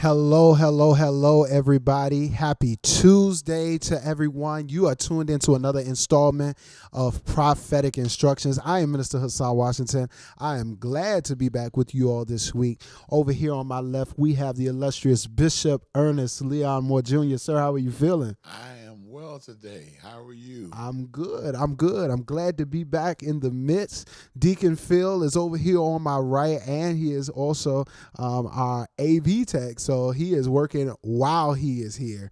Hello, hello, hello, everybody. Happy Tuesday to everyone. You are tuned into another installment of Prophetic Instructions. I am Minister Hassan Washington. I am glad to be back with you all this week. Over here on my left, we have the illustrious Bishop Ernest Leon Moore Jr. Sir, how are you feeling? I am well today. How are you? I'm good. I'm good. I'm glad to be back in the midst. Deacon Phil is over here on my right, and he is also our AV tech. So he is working while he is here.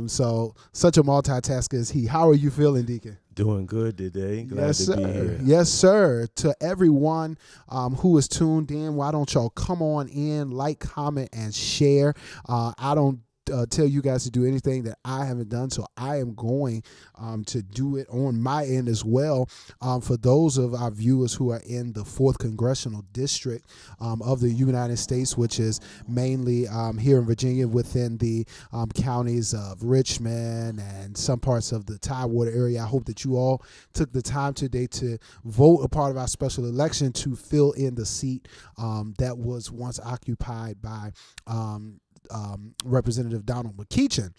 So such a multitasker is he. How are you feeling, Deacon? Doing good today. Glad to be here. Yes, sir. To everyone who is tuned in, why don't y'all come on in, like, comment, and share. I don't tell you guys to do anything that I haven't done, so I am going to do it on my end as well. For those of our viewers who are in the 4th Congressional District of the United States, which is mainly here in Virginia within the counties of Richmond and some parts of the Tidewater area, I hope that you all took the time today to vote a part of our special election to fill in the seat that was once occupied by Representative Donald McKeechin.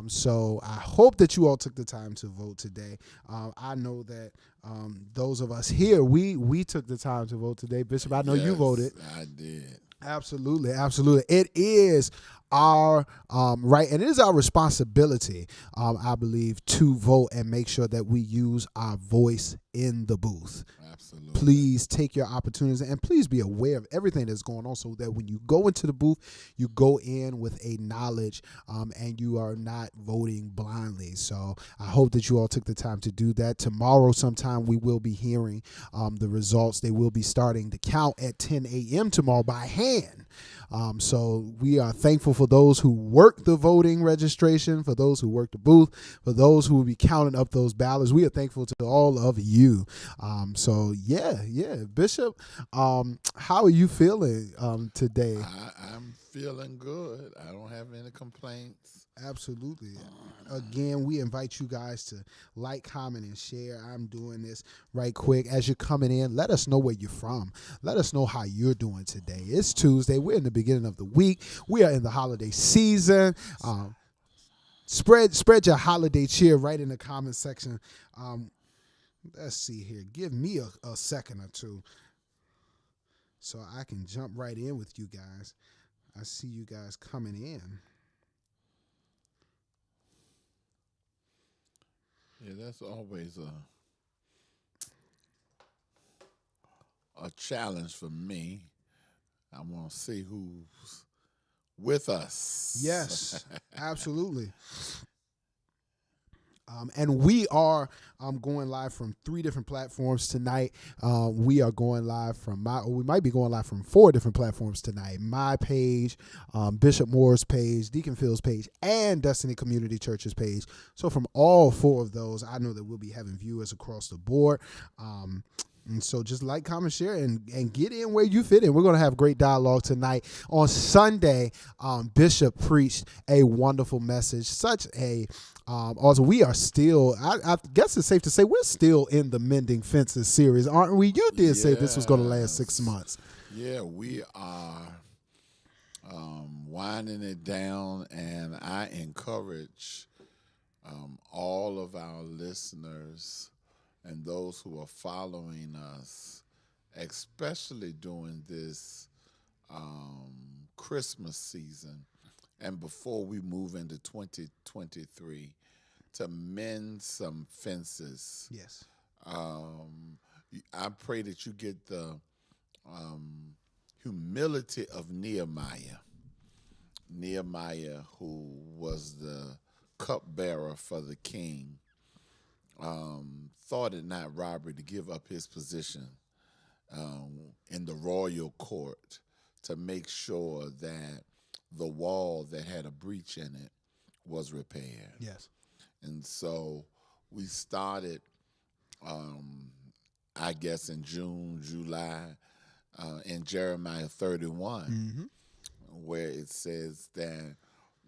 So I hope that you all took the time to vote today. I know that those of us here, we took the time to vote today. Bishop, I know you voted. I did. Absolutely, absolutely. It is our right, and it is our responsibility, I believe, to vote and make sure that we use our voice in the booth. Absolutely. Please take your opportunities and please be aware of everything that's going on so that when you go into the booth, you go in with a knowledge and you are not voting blindly. So I hope that you all took the time to do that. Tomorrow sometime we will be hearing the results. They will be starting to count at 10 a.m. tomorrow by hand. So we are thankful for those who work the voting registration, for those who work the booth, for those who will be counting up those ballots. We are thankful to all of you. So yeah, Bishop, how are you feeling today? I'm feeling good. I don't have any complaints. Absolutely. Again, we invite you guys to like, comment, and share. I'm doing this right quick. As you're coming in, let us know where you're from. Let us know how you're doing today. It's Tuesday. We're in the beginning of the week. We are in the holiday season. Spread your holiday cheer right in the comment section. Let's see here. Give me a second or two so I can jump right in with you guys. I see you guys coming in. Yeah, that's always a challenge for me. I want to see who's with us. Yes, absolutely. And we are going live from 3 different platforms tonight. We are going live from we might be going live from 4 different platforms tonight. My page, Bishop Moore's page, Deacon Phil's page, and Destiny Community Church's page. So from all 4 of those, I know that we'll be having viewers across the board. And so just like, comment, share, and get in where you fit in. We're going to have great dialogue tonight. On Sunday, Bishop preached a wonderful message. Such a also, we are still, I guess it's safe to say, we're still in the Mending Fences series, aren't we? You did say this was going to last 6 months. Yeah, we are winding it down, and I encourage all of our listeners and those who are following us, especially during this Christmas season and before we move into 2023, to mend some fences. Yes. I pray that you get the humility of Nehemiah. Nehemiah, who was the cupbearer for the king, thought it not robbery to give up his position in the royal court to make sure that the wall that had a breach in it was repaired. Yes. And so we started, I guess, in June, July, in Jeremiah 31, where it says that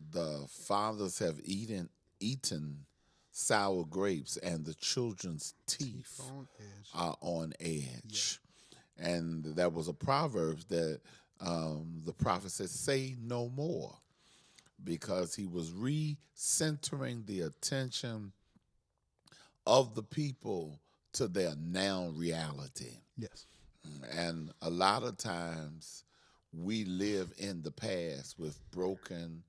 the fathers have eaten sour grapes, and the children's teeth are on edge. Yeah. And that was a proverb that the prophet said, say no more, because he was recentering the attention of the people to their now reality. Yes. And a lot of times we live in the past with brokenness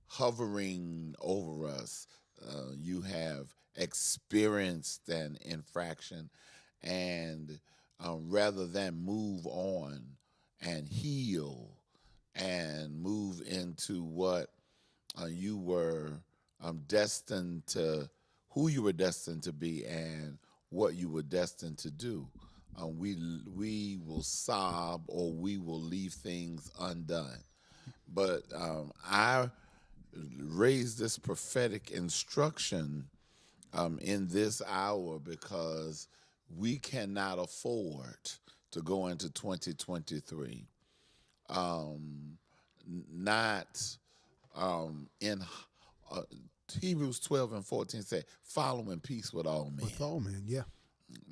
hovering over us. You have experienced an infraction, and rather than move on and heal and move into what you were destined to, who you were destined to be, and what you were destined to do, we will sob or we will leave things undone. But I raised this prophetic instruction in this hour because we cannot afford to go into 2023 not in uh, Hebrews 12 and 14 say, follow in peace with all men. With all men, yeah.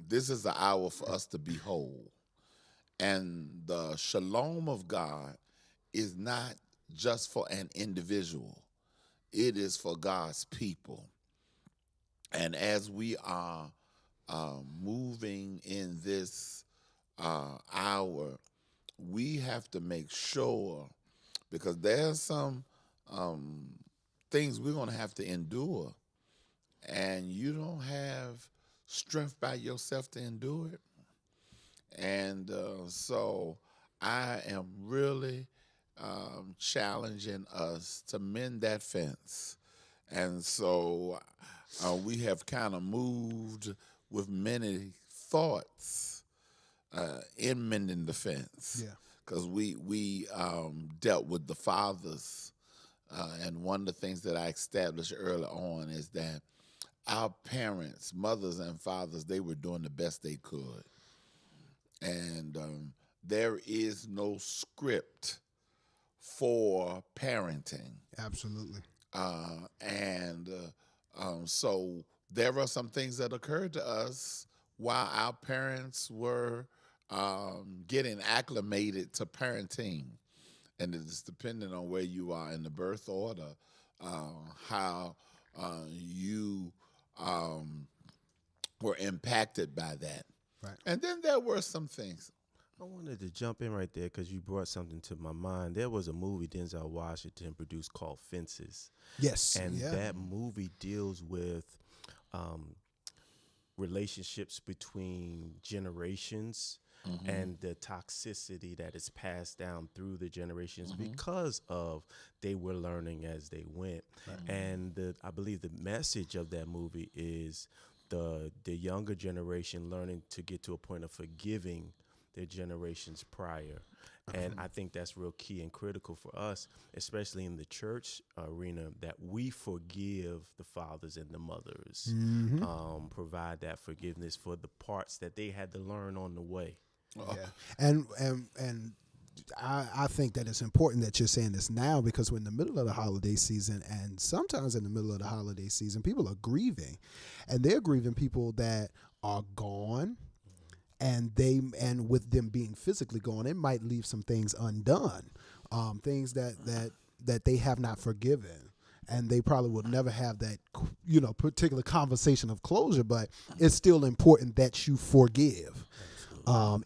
This is the hour for us to be whole. And the shalom of God is not just for an individual. It is for God's people. And as we are moving in this hour, we have to make sure, because there's some things we're going to have to endure, and you don't have strength by yourself to endure it. And so I am really challenging us to mend that fence. And so we have kind of moved with many thoughts in mending the fence. Yeah. Because we dealt with the fathers. And one of the things that I established early on is that our parents, mothers and fathers, they were doing the best they could. And there is no script for parenting. Absolutely. And so there are some things that occurred to us while our parents were getting acclimated to parenting. And it's dependent on where you are in the birth order, how you were impacted by that. Right. And then there were some things. I wanted to jump in right there because you brought something to my mind. There was a movie Denzel Washington produced called Fences. Yes. And yeah. that movie deals with relationships between generations and the toxicity that is passed down through the generations because of they were learning as they went. Right. And I believe the message of that movie is the younger generation learning to get to a point of forgiving their generations prior. And I think that's real key and critical for us, especially in the church arena, that we forgive the fathers and the mothers, provide that forgiveness for the parts that they had to learn on the way. Yeah. And I think that it's important that you're saying this now, because we're in the middle of the holiday season, and sometimes in the middle of the holiday season, people are grieving, and they're grieving people that are gone. And with them being physically gone, it might leave some things undone, things that they have not forgiven, and they probably will never have that particular conversation of closure. But it's still important that you forgive,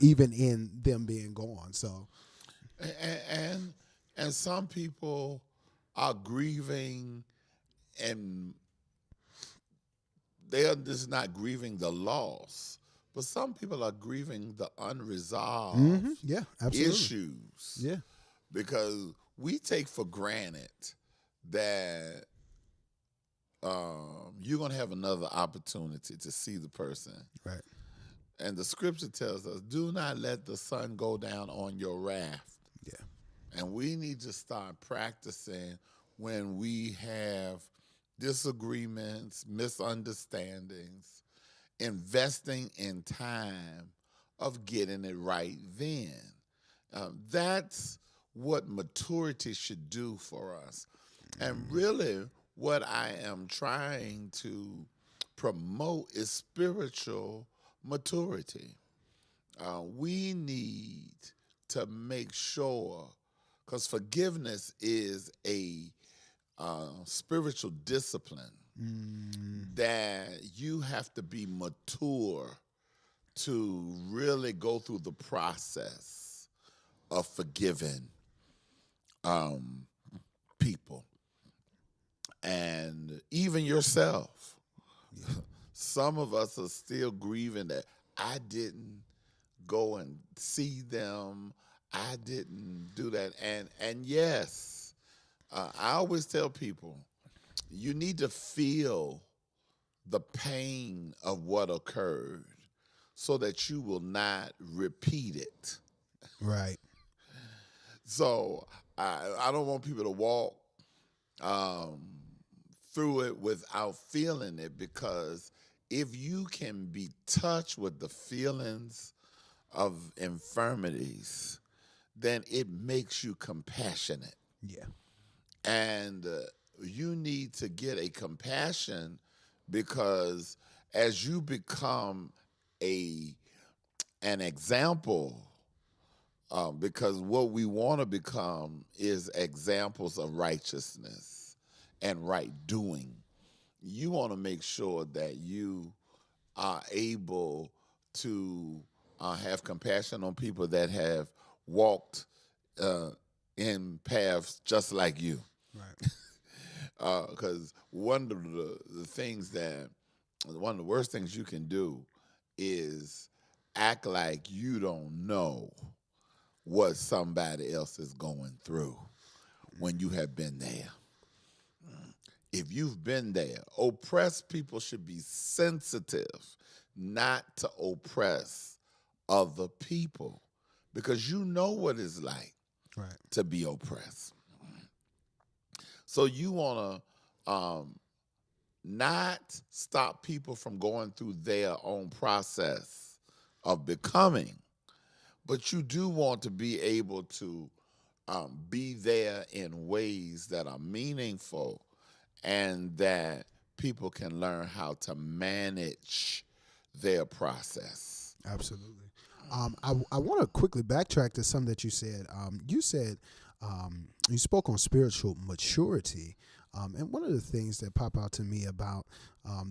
even in them being gone. So, and some people are grieving, and they are just not grieving the loss. But some people are grieving the unresolved yeah, absolutely. issues. Yeah. Because we take for granted that you're going to have another opportunity to see the person. Right. And the scripture tells us, do not let the sun go down on your wrath. Yeah. And we need to start practicing when we have disagreements, misunderstandings, investing in time of getting it right then. That's what maturity should do for us. And really, what I am trying to promote is spiritual maturity. We need to make sure, because forgiveness is a spiritual discipline that you have to be mature to really go through the process of forgiving people and even yourself. Some of us are still grieving that I didn't go and see them. I didn't do that. And yes, I always tell people, you need to feel the pain of what occurred so that you will not repeat it. Right. So I don't want people to walk through it without feeling it, because if you can be touched with the feelings of infirmities, then it makes you compassionate. Yeah. And you need to get a compassion, because as you become an example, because what we want to become is examples of righteousness and right doing. You want to make sure that you are able to have compassion on people that have walked in paths just like you. Right. Because one of the things one of the worst things you can do is act like you don't know what somebody else is going through when you have been there. If you've been there, oppressed people should be sensitive not to oppress other people, because you know what it's like Right. to be oppressed. So you want to not stop people from going through their own process of becoming, but you do want to be able to be there in ways that are meaningful and that people can learn how to manage their process. Absolutely. I want to quickly backtrack to something that you said. You spoke on spiritual maturity. And one of the things that pop out to me about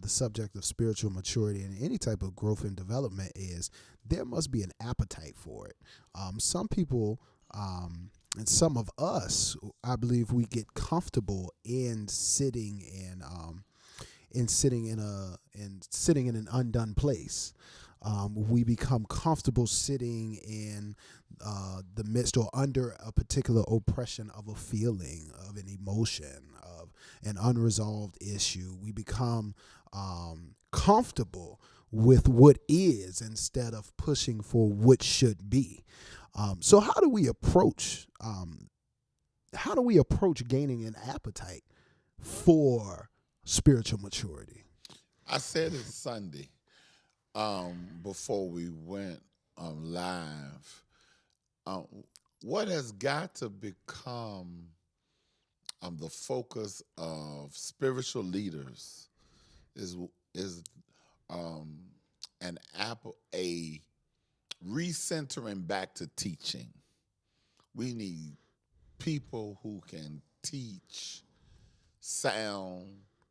the subject of spiritual maturity and any type of growth and development is there must be an appetite for it. Some people and some of us, I believe, we get comfortable in sitting in an undone place. We become comfortable sitting in the midst or under a particular oppression of a feeling, of an emotion, of an unresolved issue. We become comfortable with what is instead of pushing for what should be. So how do we approach gaining an appetite for spiritual maturity? I said it Sunday before we went live. What has got to become the focus of spiritual leaders is a recentering back to teaching. We need people who can teach sound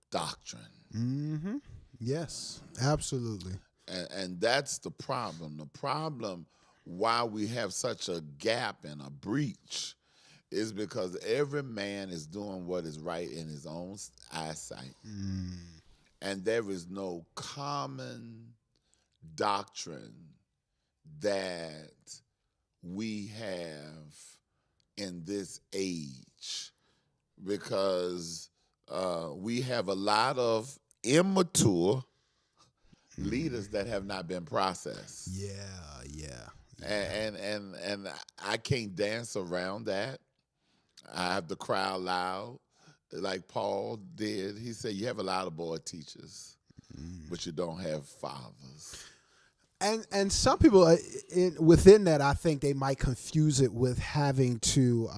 doctrine. Mm-hmm. Yes, absolutely. And that's the problem. The problem why we have such a gap and a breach is because every man is doing what is right in his own eyesight. And there is no common doctrine that we have in this age, because we have a lot of immature leaders that have not been processed. Yeah. And I can't dance around that. I have to cry out loud, like Paul did. He said, "You have a lot of boy teachers, but you don't have fathers." And some people within that, I think they might confuse it with having to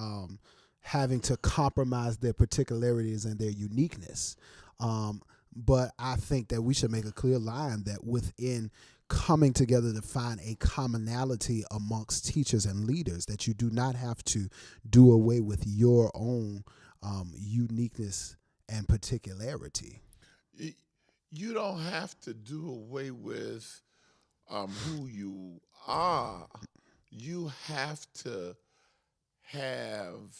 compromise their particularities and their uniqueness. But I think that we should make a clear line that within coming together to find a commonality amongst teachers and leaders, that you do not have to do away with your own uniqueness and particularity. You don't have to do away with who you are. You have to have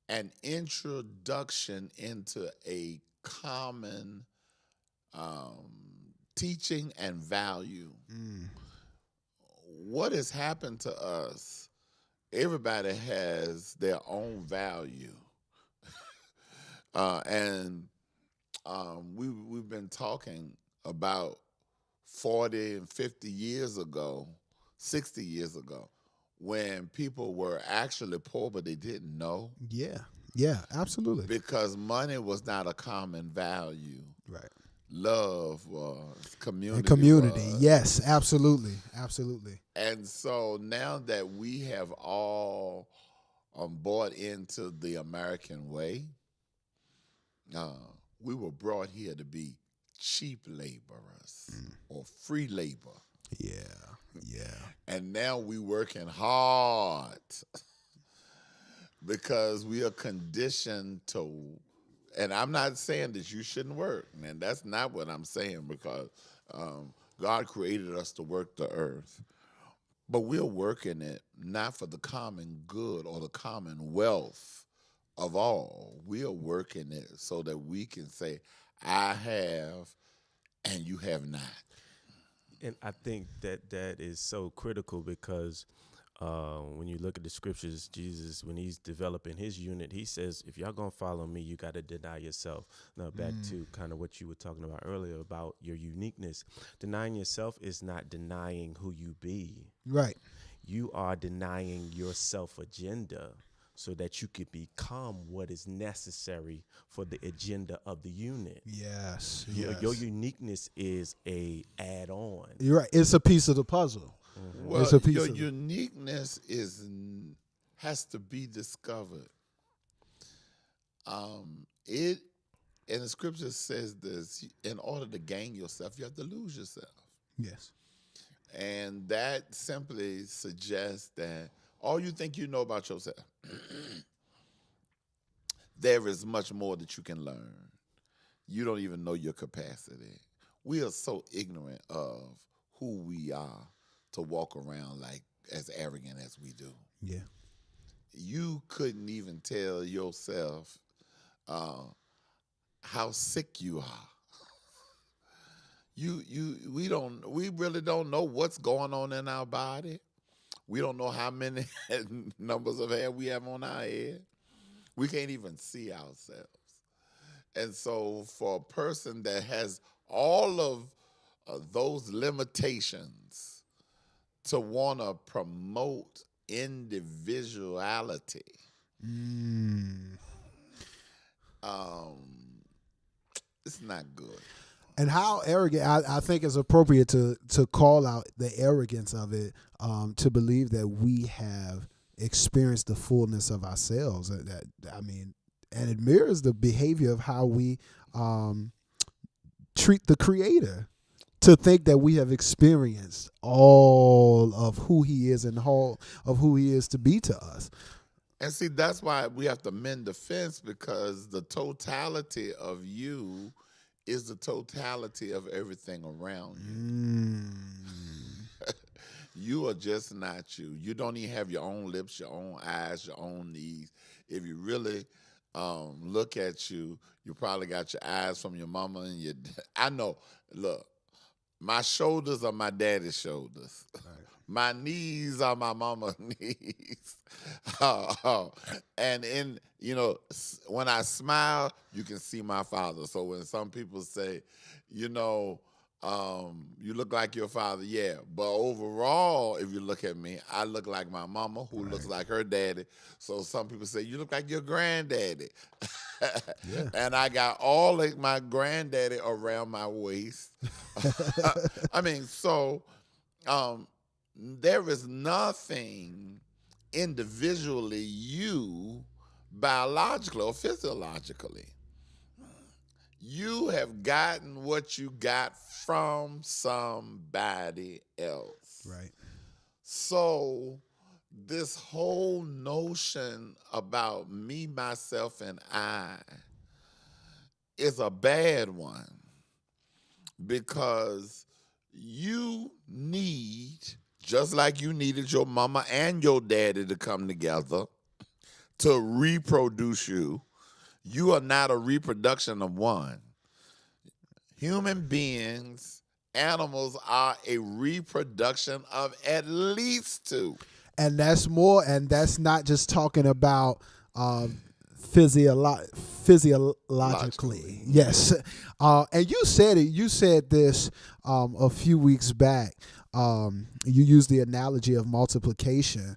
an introduction into a common teaching and value. What has happened to us? Everybody has their own value, and we've been talking about 40 and 50 years ago, 60 years ago, when people were actually poor but they didn't know, Yeah, absolutely. because money was not a common value. Right. Love was, And community community, was. yes, absolutely, absolutely. And so now that we have all bought into the American way, uh, we were brought here to be cheap laborers or free labor. Yeah. And now we working hard because we are conditioned to, and I'm not saying that you shouldn't work, man. That's not what I'm saying, because God created us to work the earth. But we're working it not for the common good or the common wealth of all. We are working it so that we can say, I have and you have not. And I think that is so critical, because when you look at the scriptures, Jesus, when he's developing his unit, he says, if y'all gonna follow me, you got to deny yourself. Now, back to kind of what you were talking about earlier about your uniqueness. Denying yourself is not denying who you be. Right. You are denying your self agenda so that you could become what is necessary for the agenda of the unit. Yes. Your uniqueness is a add-on. You're right. It's a piece of the puzzle. Well, It's a piece your of uniqueness has to be discovered. It and the scripture says this: in order to gain yourself, you have to lose yourself. Yes. And that simply suggests that all you think you know about yourself, there is much more that you can learn. You don't even know your capacity. We are so ignorant of who we are to walk around like as arrogant as we do. Yeah. You couldn't even tell yourself how sick you are. We really don't know what's going on in our body. We don't know how many numbers of hair we have on our head. We can't even see ourselves. And so for a person that has all of those limitations to want to promote individuality, it's not good. And how arrogant, I think it's appropriate to call out the arrogance of it, to believe that we have experienced the fullness of ourselves. And it mirrors the behavior of how we treat the Creator, to think that we have experienced all of who He is and all of who He is to be to us. And see, that's why we have to mend the fence, because the totality of you is the totality of everything around you. You are just not you. You don't even have your own lips, your own eyes, your own knees. If you really look at you, you probably got your eyes from your mama and your. I know. Look, my shoulders are my daddy's shoulders. Right. My knees are my mama's knees. And when I smile, you can see my father. So when some people say, you look like your father, yeah. But overall, if you look at me, I look like my mama, who looks like her daddy. So some people say, you look like your granddaddy. Yeah. And I got all of my granddaddy around my waist. There is nothing individually you, biologically or physiologically. You have gotten what you got from somebody else. Right. So this whole notion about me, myself, and I is a bad one because you need, just like you needed your mama and your daddy to come together to reproduce you, you are not a reproduction of one. Human beings, animals are a reproduction of at least two. And that's more, and that's not just talking about physiologically. Yes. And you said it. You said this a few weeks back. You used the analogy of multiplication.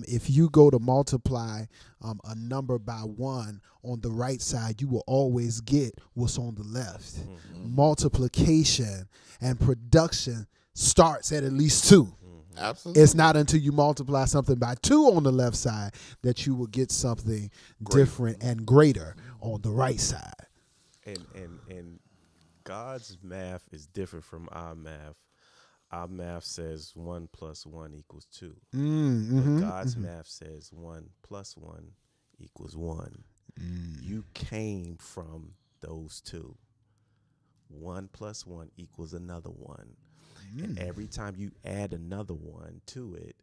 If you go to multiply a number by one on the right side, you will always get what's on the left. Multiplication and production starts at least two. Absolutely. It's not until you multiply something by two on the left side that you will get something different and greater on the right side. And God's math is different from our math. Our math says 1 + 1 = 2. But God's math says 1 + 1 = 1. You came from those two. 1 + 1 = another one. And every time you add another one to it,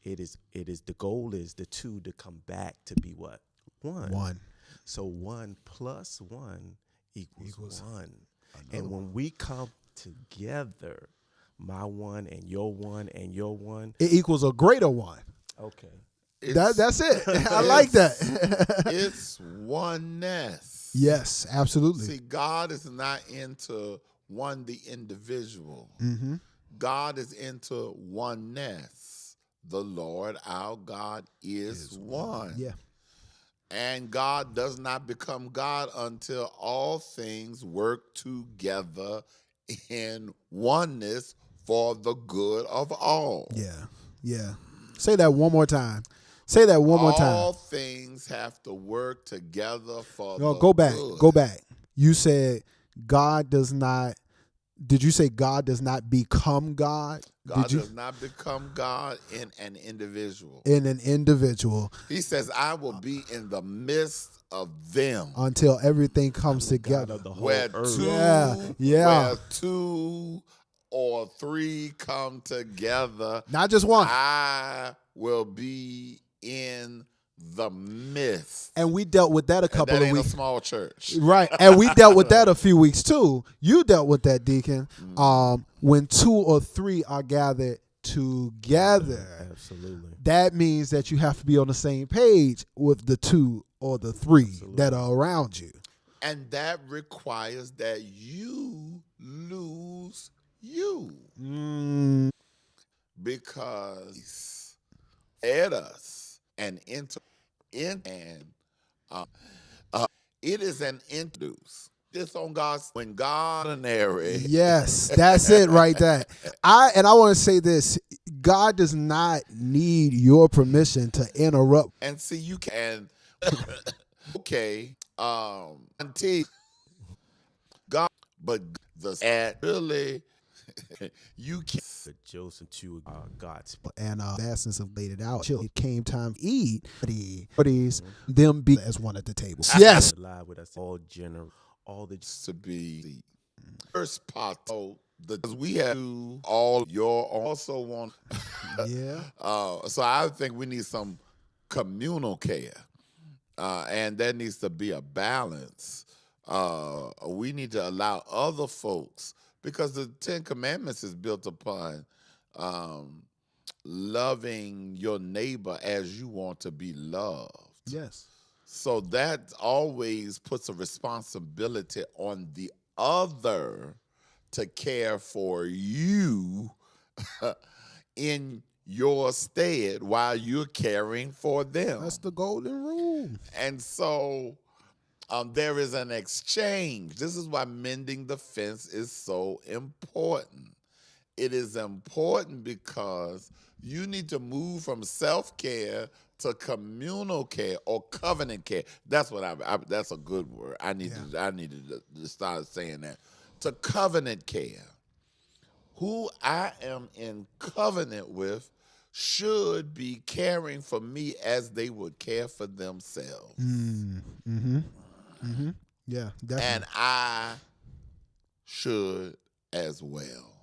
it is the goal is the two to come back to be what? One. So 1 + 1 = 1. And when we come together, my one and your one and your one, It equals a greater one. okay. That's it. I like that. It's oneness. Yes, absolutely. See, God is not into the individual. God is into oneness. The Lord our God is one. Yeah. And God does not become God until all things work together in oneness for the good of all. Yeah. Yeah. Say that one more time. Say that one more time. All things have to work together for No, the go back. good. Go back. You said God does not. Did you say God does not become God? God Did you? does not become God in an individual. In an individual He says, I will be in the midst of them. until everything comes God together. of the whole Where earth. two, Yeah. where two or three come together, Not just one. I will be in the midst. And we dealt with that a And couple that of ain't weeks. a small church. Right. And we dealt with that a few weeks too. You dealt with that, Deacon. When two or three are gathered together, Absolutely. that means that you have to be on the same page with the two or the three that are around you. And that requires that you lose you. Because at us and it is an introduce. This on God's when God ordinary. Yes, that's it right there. I want to say this. God does not need your permission to interrupt. And see you can okay. Until God but the at really you can But Joseph too, God's And vastness of laid it out. It came time to eat. Them be as one at the table. Yes. alive with us, all the to be the first part of because we have to all your also want Yeah. so I think we need some communal care. And there needs to be a balance. We need to allow other folks because the Ten Commandments is built upon loving your neighbor as you want to be loved. Yes. So that always puts a responsibility on the other to care for you in your stead while you're caring for them. That's the golden rule. And so there is an exchange. This is why mending the fence is so important. It is important because you need to move from self-care to communal care or covenant care. That's what that's a good word. I needed to start saying that. To covenant care. Who I am in covenant with should be caring for me as they would care for themselves. Yeah, And definitely. I should as well.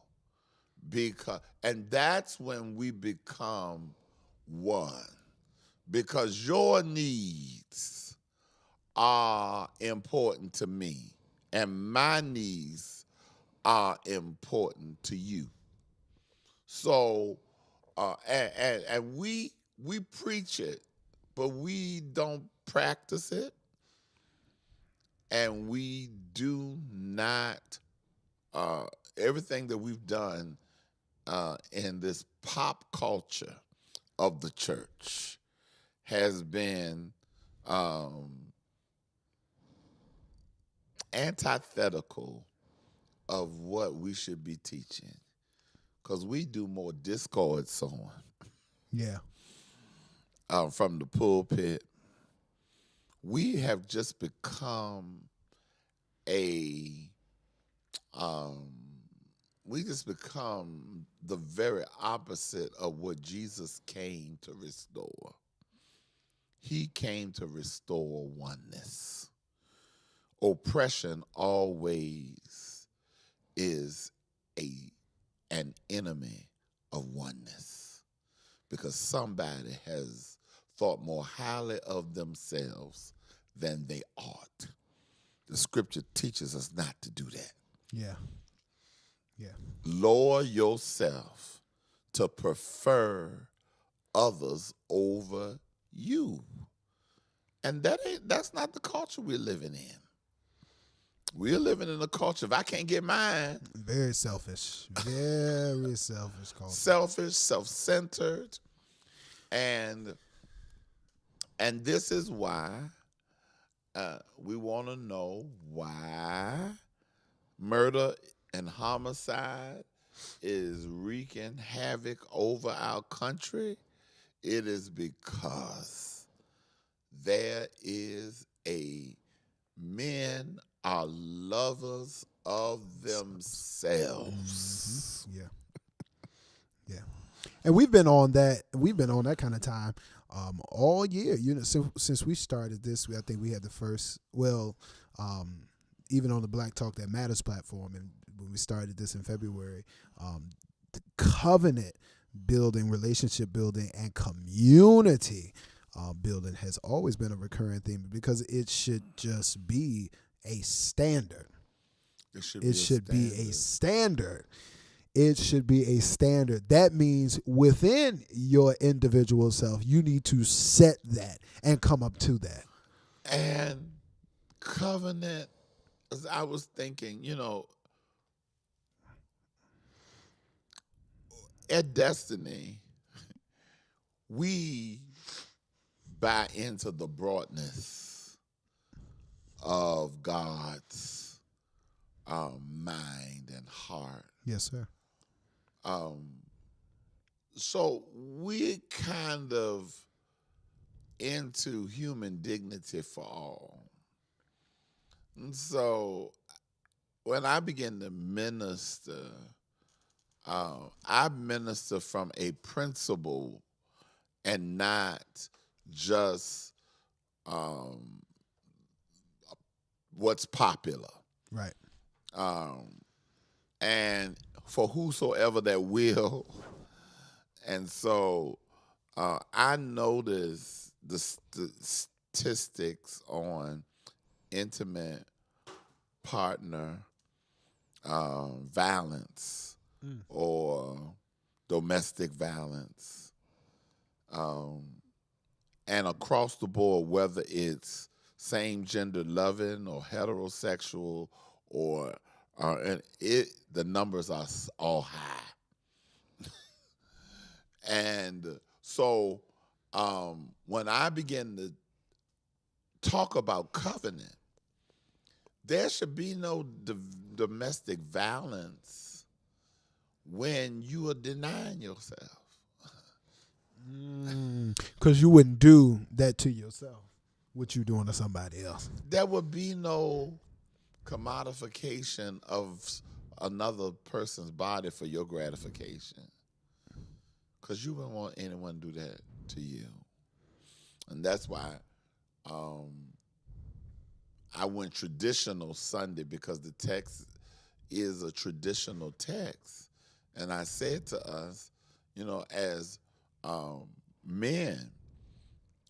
And that's when we become one. Because your needs are important to me, and my needs are important to you. So, and we preach it, but we don't practice it, and we do not. Everything that we've done in this pop culture of the church has been antithetical of what we should be teaching, because we do more discord sowing Yeah. from the pulpit. We have just become a we just become the very opposite of what Jesus came to restore. He came to restore oneness. Oppression always is an enemy of oneness, because somebody has thought more highly of themselves than they ought. The scripture teaches us not to do that. Yeah. Yeah. Lower yourself to prefer others over you. And that's not the culture we're living in. We're living in a culture, if I can't get mine, Very selfish. Very selfish culture. selfish, self-centered, and this is why we want to know why murder and homicide is wreaking havoc over our country. It is because there is men are lovers of themselves. Yeah. Yeah. And we've been on that. We've been on that kind of time all year. You know, since we started this, I think we had the first. Well, even on the Black Talk That Matters platform, and when we started this in February, the covenant building, relationship building, and community building has always been a recurring theme, because it should just be a standard. It should be a standard. It should be a standard. That means within your individual self, you need to set that and come up to that. And covenant, as I was thinking, at Destiny, we buy into the broadness of God's mind and heart. Yes, sir. So we kind of into human dignity for all. And so when I begin to minister, I minister from a principle and not just what's popular. Right. And for whosoever that will. And so I notice the statistics on intimate partner violence or domestic violence. And across the board, whether it's same-gender loving or heterosexual, or the numbers are all high. And so when I begin to talk about covenant, there should be no domestic violence when you are denying yourself. Because you wouldn't do that to yourself. What you doing to somebody else? There would be no commodification of another person's body for your gratification. Because you wouldn't want anyone to do that to you. And that's why I went traditional Sunday, because the text is a traditional text. And I said to us, as men,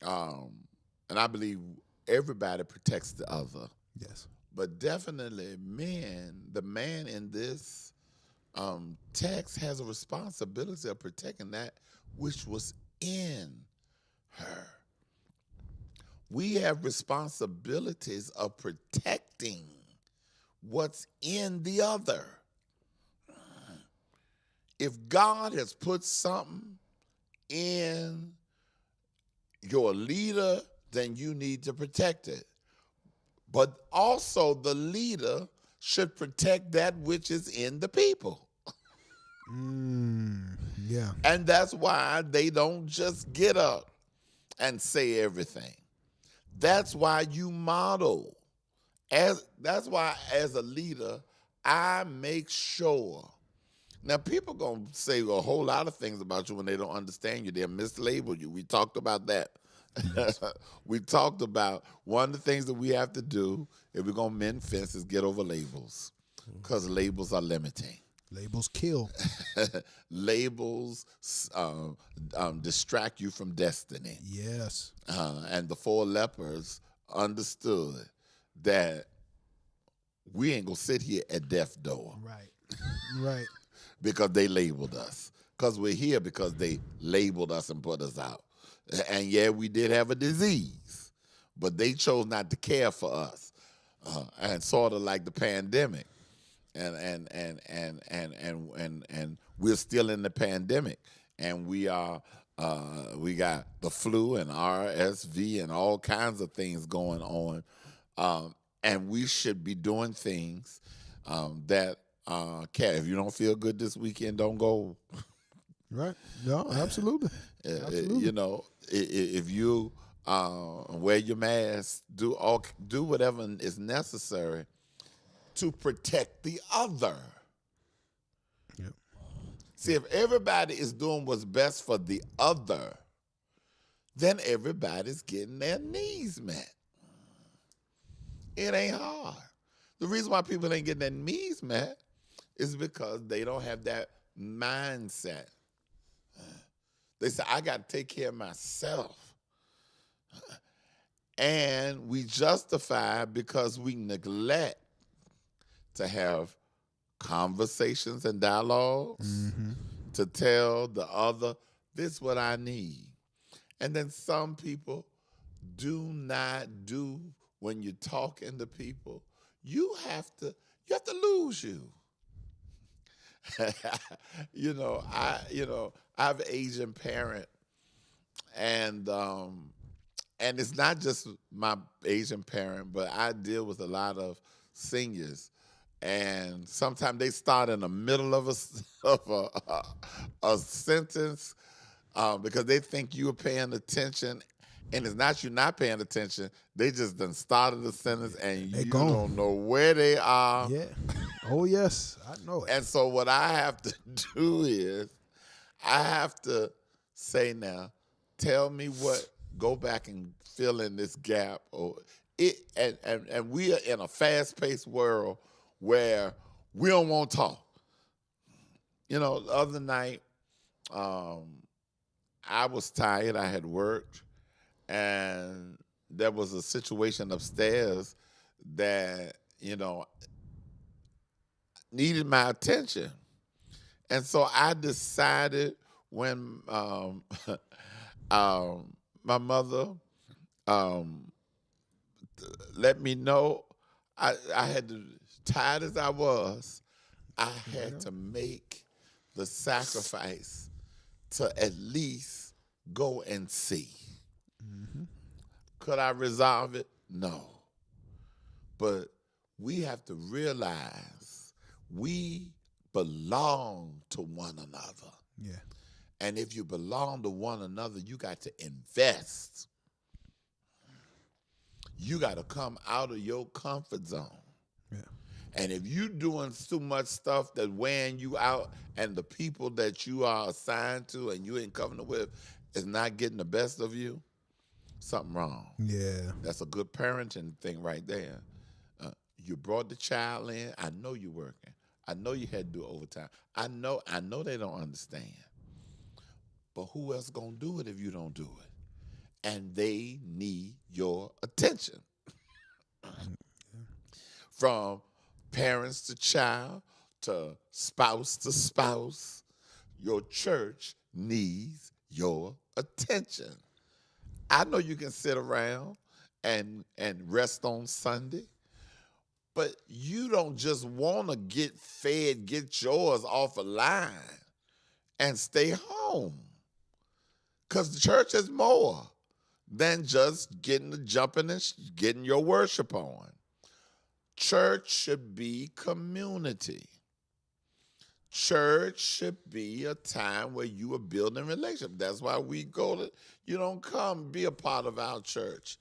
and I believe everybody protects the other. Yes. But definitely the man in this text has a responsibility of protecting that which was in her. We have responsibilities of protecting what's in the other. If God has put something in your leader, then you need to protect it. But also the leader should protect that which is in the people. Yeah. And that's why they don't just get up and say everything. That's why you model. That's why as a leader, I make sure. Now, people going to say a whole lot of things about you when they don't understand you. They'll mislabel you. We talked about that. Yes. We talked about one of the things that we have to do if we're going to mend fences, get over labels, because labels are limiting. Labels kill. Labels distract you from destiny. Yes. And the 4 lepers understood that we ain't going to sit here at death's door. Right. Right. Because they labeled us. Because we're here because they labeled us and put us out. And yeah, we did have a disease, but they chose not to care for us. And sort of like the pandemic. And we're still in the pandemic. And we got the flu and RSV and all kinds of things going on. And we should be doing things that if you don't feel good this weekend, don't go. Right. No, absolutely. Absolutely. If you wear your mask, do whatever is necessary to protect the other. Yep. See, if everybody is doing what's best for the other, then everybody's getting their needs met. It ain't hard. The reason why people ain't getting their needs met is because they don't have that mindset. They say, I got to take care of myself. And we justify because we neglect to have conversations and dialogues to tell the other, this is what I need. And then some people do not do, when you're talking to people, you have to lose you. I have an Asian parent, and it's not just my Asian parent, but I deal with a lot of seniors, and sometimes they start in the middle of a sentence because they think you are paying attention, and it's not you not paying attention. They just done started the sentence, and you don't know where they are. Yeah. Oh, yes. I know it. And so what I have to do is I have to say, now, tell me go back and fill in this gap. And we are in a fast-paced world where we don't want to talk. The other night, I was tired. I had worked, and there was a situation upstairs that, needed my attention. And so I decided when my mother let me know, I had to, tired as I was, I had to make the sacrifice to at least go and see. Could I resolve it? No. But we have to realize we belong to one another. Yeah. And if you belong to one another, you got to invest. You got to come out of your comfort zone. Yeah. And if you doing too much stuff that's wearing you out, and the people that you are assigned to and you in covenant with is not getting the best of you, something wrong. Yeah. That's a good parenting thing right there. You brought the child in. I know you're working. I know you had to do overtime. I know they don't understand. But who else gonna do it if you don't do it? And they need your attention. From parents to child to spouse, your church needs your attention. I know you can sit around and rest on Sunday, but you don't just want to get fed, get yours off a line and stay home. Because the church is more than just getting the jumping and getting your worship on. Church should be community. Church should be a time where you are building relationship. That's why we go to, you don't come be a part of our church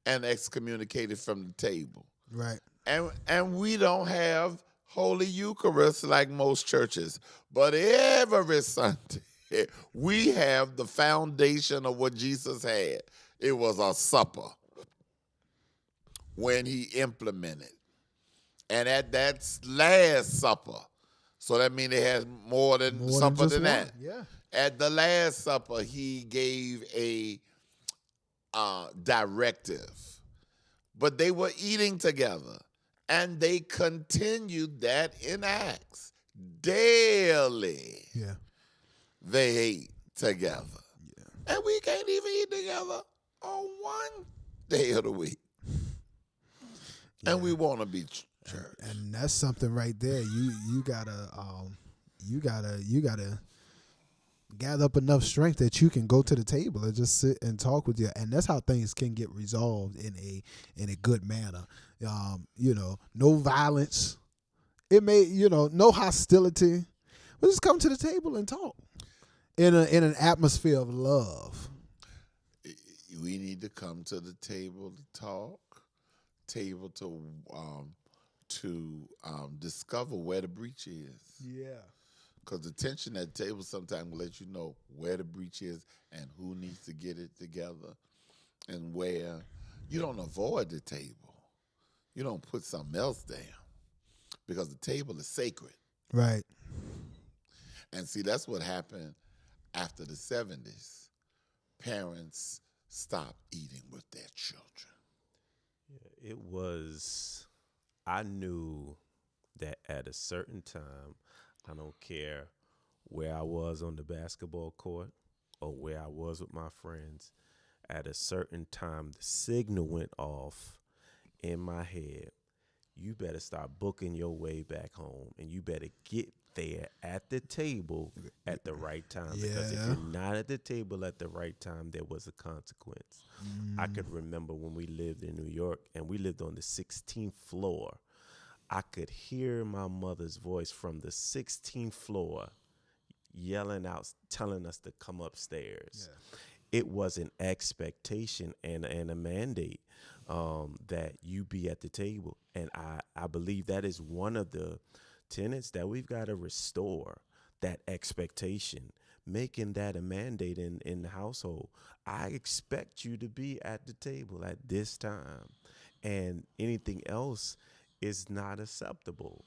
and excommunicated from the table. Right. And we don't have Holy Eucharist like most churches. But every Sunday, we have the foundation of what Jesus had. It was a supper when he implemented. And at that last supper, so that means it has more than supper than that. Yeah. At the last supper, he gave a directive. But they were eating together. And they continued that in Acts. Daily. Yeah. They ate together. Yeah. And we can't even eat together on one day of the week. And we want to be church. And that's something right there. You gotta gather up enough strength that you can go to the table and just sit and talk with you. And that's how things can get resolved in a good manner. No violence. It may, no hostility. But just come to the table and talk in an atmosphere of love. We need to come to the table to talk, table to discover where the breach is. Yeah. Because the tension at the table sometimes will let you know where the breach is and who needs to get it together and where. You don't avoid the table. You don't put something else there because the table is sacred. Right. And see, that's what happened after the 70s. Parents stopped eating with their children. Yeah, I knew that at a certain time, I don't care where I was on the basketball court or where I was with my friends, at a certain time, the signal went off in my head. You better start booking your way back home, and you better get there at the table at the right time. Yeah. Because if you're not at the table at the right time, there was a consequence. I could remember when we lived in New York, and we lived on the 16th floor. I could hear my mother's voice from the 16th floor yelling out, telling us to come upstairs. Yeah. It was an expectation and a mandate that you be at the table. And I believe that is one of the tenets that we've got to restore, that expectation, making that a mandate in the household. I expect you to be at the table at this time, and anything else is not acceptable.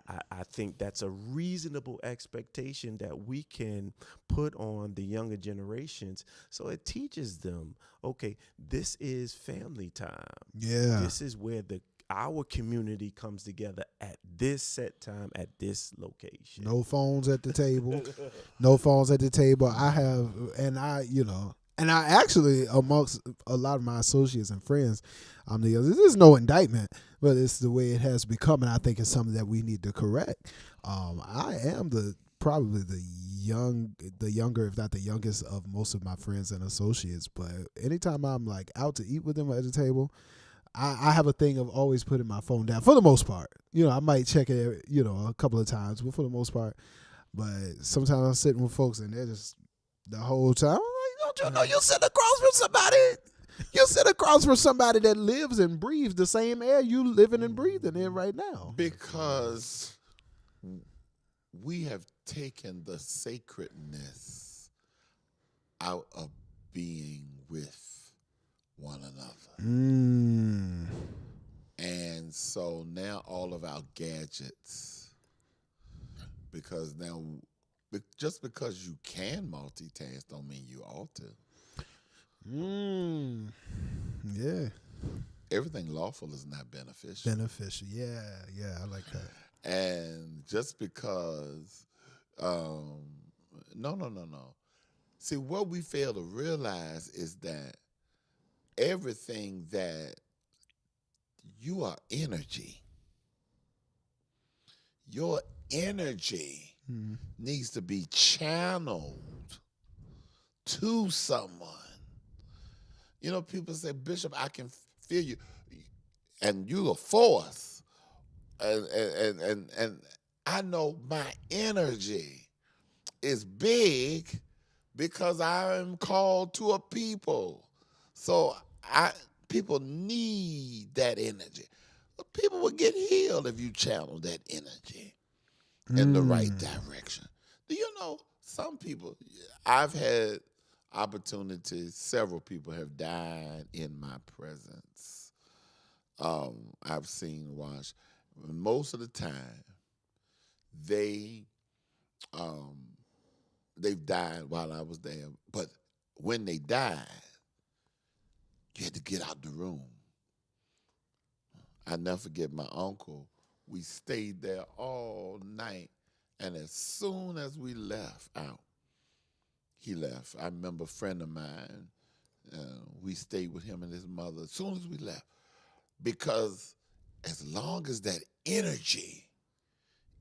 I think that's a reasonable expectation that we can put on the younger generations, so it teaches them, okay, this is family time. Yeah. This is where our community comes together at this set time at this location. No phones at the table. No phones at the table. And I actually, amongst a lot of my associates and friends, this is no indictment, but it's the way it has become, and I think it's something that we need to correct. I am probably the younger, if not the youngest, of most of my friends and associates. But anytime I'm like out to eat with them at the table, I have a thing of always putting my phone down for the most part. I might check it, a couple of times, but for the most part. But sometimes I'm sitting with folks and they're just the whole time. I'm like, don't you know you sit across from somebody? You sit across from somebody that lives and breathes the same air you living and breathing in right now. Because we have taken the sacredness out of being with one another. And so now all of our gadgets, because now just because you can multitask don't mean you ought to. Yeah. Everything lawful is not beneficial. Beneficial. Yeah, I like that. And just because, no. See, what we fail to realize is that everything that you are energy. Your energy needs to be channeled to someone. You know, people say, Bishop, I can feel you, and you're a force. And I know my energy is big because I am called to a people. So people need that energy. People will get healed if you channel that energy in the right direction. Do you know some people, I've had opportunities, several people have died in my presence. I've seen watch. Most of the time, they've died while I was there. But when they died, you had to get out the room. I never forget my uncle. We stayed there all night, and as soon as we left out, he left. I remember a friend of mine, we stayed with him and his mother as soon as we left, because as long as that energy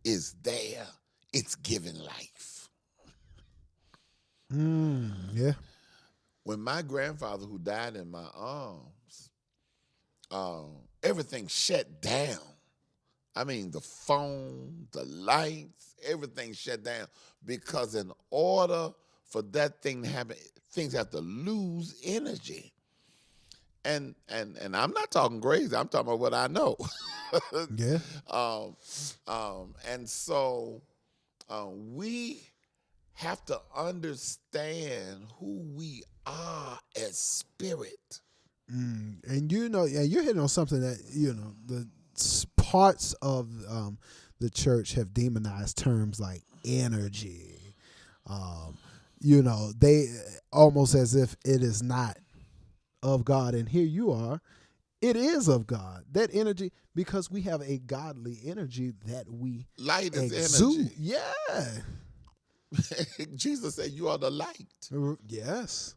is there, it's giving life. Yeah. When my grandfather, who died in my arms, everything shut down. I mean, the phone, the lights, everything shut down, because in order for that thing to happen, things have to lose energy. And I'm not talking crazy. I'm talking about what I know. Yeah. And so we have to understand who we are as spirit. And you know, yeah, you're hitting on something that, you know, the parts of the church have demonized terms like energy. You know, they almost as if it is not of God. And here you are. It is of God. That energy, because we have a godly energy that we Light is exude. energy. Yeah. Jesus said, "You are the light. Yes.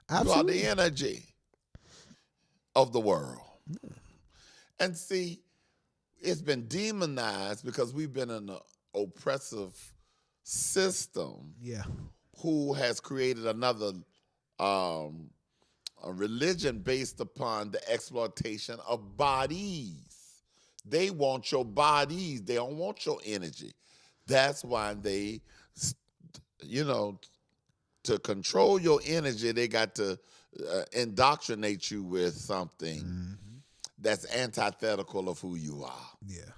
You are Absolutely. the energy of the world." And see, it's been demonized because we've been in an oppressive system Yeah. who has created another a religion based upon the exploitation of bodies. They want your bodies. They don't want your energy. That's why they, you know, to control your energy, they got to indoctrinate you with something that's antithetical of who you are. Yeah.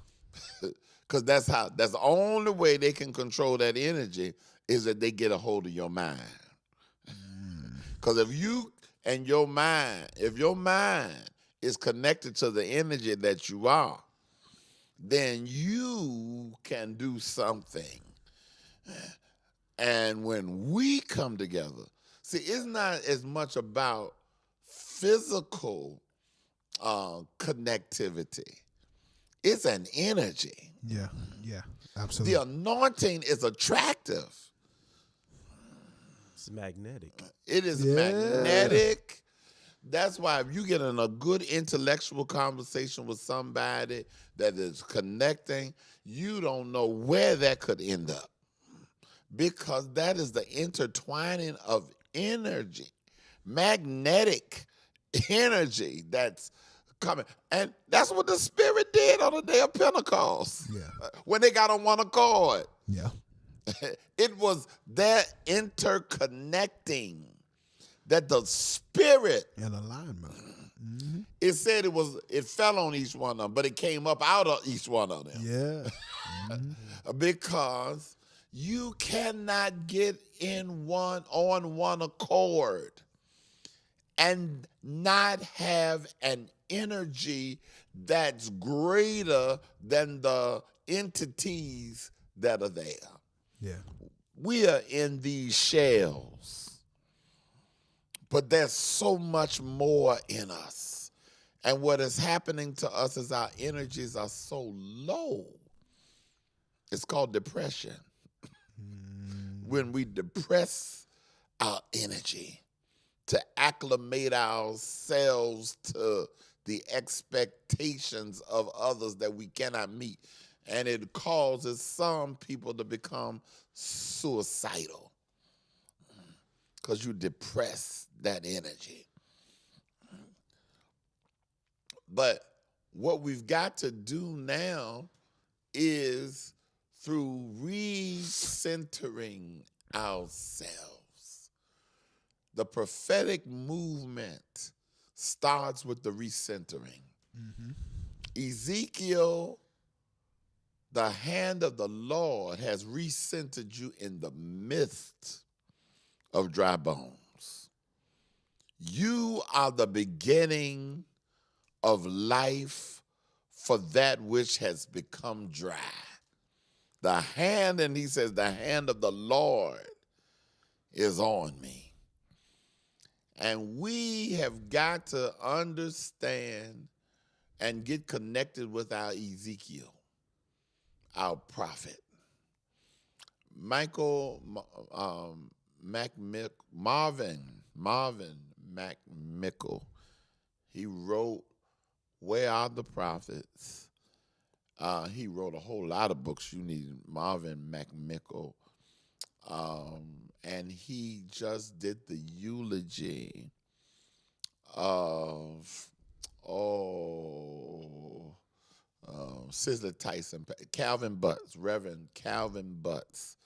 Because that's the only way they can control that energy is that they get a hold of your mind. Because if your mind is connected to the energy that you are, then you can do something. And when we come together, see, it's not as much about physical connectivity. It's an energy. Yeah. Yeah. The Absolutely. anointing is attractive. It's magnetic. It is magnetic. That's why if you get in a good intellectual conversation with somebody that is connecting, you don't know where that could end up, because that is the intertwining of energy, magnetic energy that's coming. And that's what the Spirit did on the day of Pentecost. Yeah. When they got on one accord. Yeah. It was their interconnecting that the Spirit, In alignment. Mm-hmm. it said it fell on each one of them, but it came up out of each one of them. Yeah. Mm-hmm. Because you cannot get on one accord and not have an energy that's greater than the entities that are there. Yeah. We are in these shells, but there's so much more in us. And what is happening to us is our energies are so low. It's called depression. When we depress our energy to acclimate ourselves to the expectations of others that we cannot meet. And it causes some people to become suicidal because you depress that energy. But what we've got to do now is through recentering ourselves. The prophetic movement starts with the recentering. Mm-hmm. Ezekiel, the hand of the Lord has recentered you in the midst of dry bones. You are the beginning of life for that which has become dry. The hand, and he says, the hand of the Lord is on me. And we have got to understand and get connected with our Ezekiel, our prophet. Marvin McMickle, he wrote Where Are the Prophets? He wrote a whole lot of books. You need Marvin McMickle. And he just did the eulogy of, Sizzler Tyson, Calvin Butts, Reverend Calvin Butts.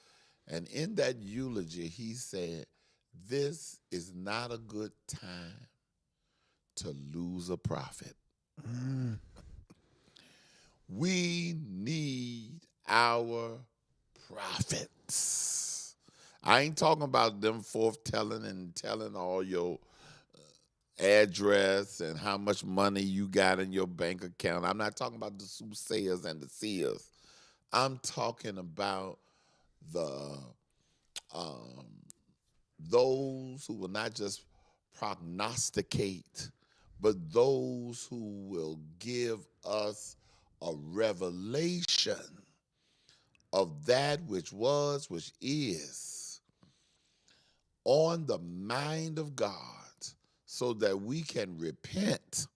And in that eulogy, he said, this is not a good time to lose a prophet. Mm. We need our prophets. I ain't talking about them forthtelling and telling all your address and how much money you got in your bank account. I'm not talking about the soothsayers and the seers. I'm talking about those who will not just prognosticate, but those who will give us a revelation of that which was, which is, on the mind of God, so that we can repent,